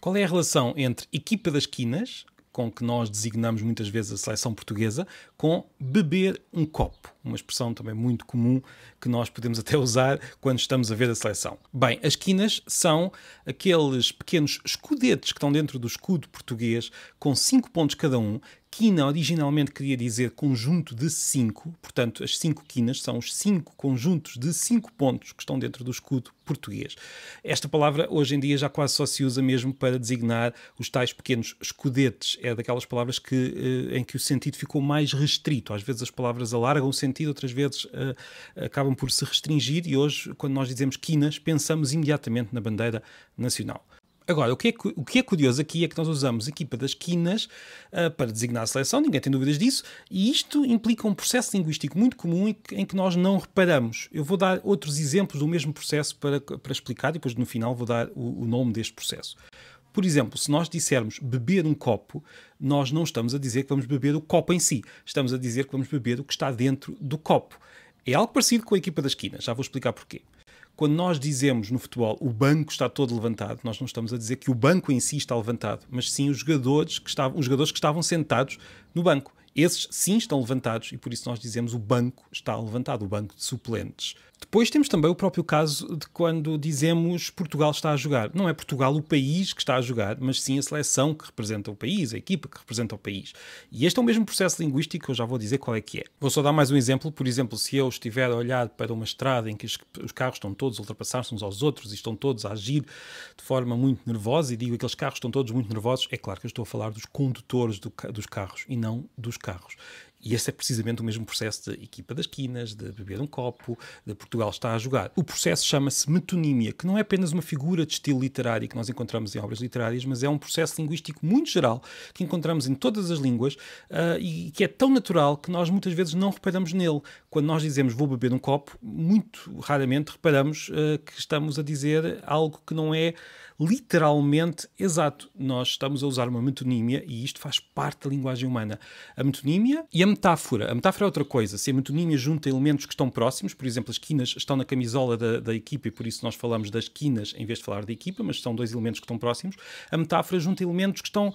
Qual é a relação entre equipa das quinas, com que nós designamos muitas vezes a seleção portuguesa, com beber um copo? Uma expressão também muito comum que nós podemos até usar quando estamos a ver a seleção. Bem, as quinas são aqueles pequenos escudetes que estão dentro do escudo português, com 5 pontos cada um. Quina originalmente queria dizer conjunto de 5, portanto as 5 quinas são os 5 conjuntos de 5 pontos que estão dentro do escudo português. Esta palavra hoje em dia já quase só se usa mesmo para designar os tais pequenos escudetes. É daquelas palavras em que o sentido ficou mais restrito. Às vezes as palavras alargam o sentido, outras vezes acabam por se restringir, e hoje, quando nós dizemos quinas, pensamos imediatamente na bandeira nacional. Agora, o que é curioso aqui é que nós usamos a equipa das quinas para designar a seleção, ninguém tem dúvidas disso, e isto implica um processo linguístico muito comum em que nós não reparamos. Eu vou dar outros exemplos do mesmo processo para explicar, e depois no final vou dar o nome deste processo. Por exemplo, se nós dissermos beber um copo, nós não estamos a dizer que vamos beber o copo em si, estamos a dizer que vamos beber o que está dentro do copo. É algo parecido com a equipa das quinas, já vou explicar porquê. Quando nós dizemos no futebol o banco está todo levantado, nós não estamos a dizer que o banco em si está levantado, mas sim os jogadores que estavam sentados no banco. Esses sim estão levantados e por isso nós dizemos o banco está levantado, o banco de suplentes. Depois temos também o próprio caso de quando dizemos Portugal está a jogar. Não é Portugal o país que está a jogar, mas sim a seleção que representa o país, a equipa que representa o país. E este é o mesmo processo linguístico que eu já vou dizer qual é que é. Vou só dar mais um exemplo. Por exemplo, se eu estiver a olhar para uma estrada em que os carros estão todos a ultrapassar-se uns aos outros e estão todos a agir de forma muito nervosa, e digo que aqueles carros estão todos muito nervosos, é claro que eu estou a falar dos condutores dos carros e não dos carros. E esse é precisamente o mesmo processo de equipa das quinas, de beber um copo, de Portugal está a jogar. O processo chama-se metonímia, que não é apenas uma figura de estilo literário que nós encontramos em obras literárias, mas é um processo linguístico muito geral que encontramos em todas as línguas e que é tão natural que nós muitas vezes não reparamos nele. Quando nós dizemos vou beber um copo, muito raramente reparamos que estamos a dizer algo que não é literalmente exato. Nós estamos a usar uma metonímia e isto faz parte da linguagem humana. A metonímia e a metáfora. A metáfora é outra coisa. Se a metonímia junta elementos que estão próximos, por exemplo, as quinas estão na camisola da equipa e por isso nós falamos das quinas em vez de falar da equipa, mas são dois elementos que estão próximos. A metáfora junta elementos que estão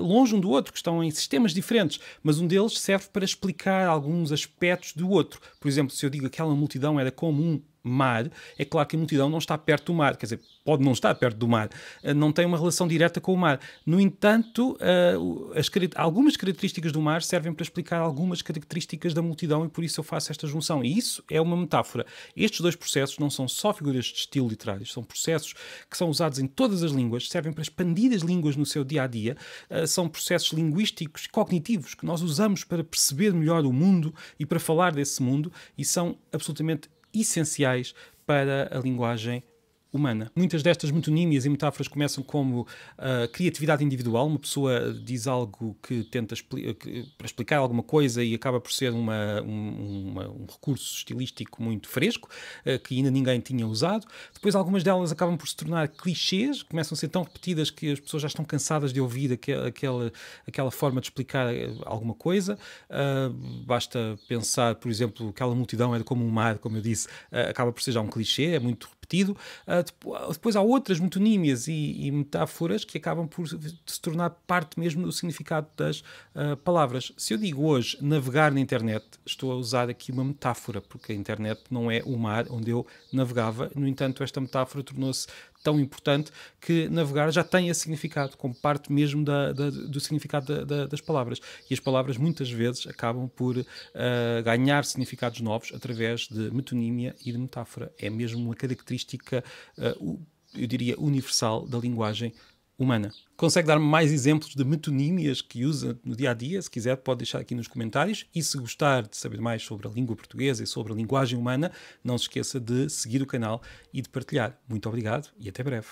longe um do outro, que estão em sistemas diferentes, mas um deles serve para explicar alguns aspectos do outro. Por exemplo, se eu digo que aquela multidão era como um mar, é claro que a multidão não está perto do mar, quer dizer, pode não estar perto do mar, não tem uma relação direta com o mar. No entanto, algumas características do mar servem para explicar algumas características da multidão e por isso eu faço esta junção. E isso é uma metáfora. Estes dois processos não são só figuras de estilo literários, são processos que são usados em todas as línguas, servem para expandir as línguas no seu dia-a-dia, são processos linguísticos e cognitivos que nós usamos para perceber melhor o mundo e para falar desse mundo e são absolutamente essenciais para a linguagem humana. Muitas destas metonímias e metáforas começam como criatividade individual. Uma pessoa diz algo que tenta para explicar alguma coisa e acaba por ser um recurso estilístico muito fresco, que ainda ninguém tinha usado. Depois algumas delas acabam por se tornar clichês, começam a ser tão repetidas que as pessoas já estão cansadas de ouvir aquela forma de explicar alguma coisa. Basta pensar, por exemplo, aquela multidão era como um mar, como eu disse, acaba por ser já um clichê, é muito repetido. Depois há outras metonímias e metáforas que acabam por se tornar parte mesmo do significado das palavras. Se eu digo hoje navegar na internet, estou a usar aqui uma metáfora, porque a internet não é o mar onde eu navegava. No entanto, esta metáfora tornou-se tão importante que navegar já tem esse significado, como parte mesmo do significado das palavras. E as palavras muitas vezes acabam por ganhar significados novos através de metonímia e de metáfora. É mesmo uma característica, eu diria, universal da linguagem humana. Consegue dar-me mais exemplos de metonímias que usa no dia-a-dia? Se quiser, pode deixar aqui nos comentários. E se gostar de saber mais sobre a língua portuguesa e sobre a linguagem humana, não se esqueça de seguir o canal e de partilhar. Muito obrigado e até breve.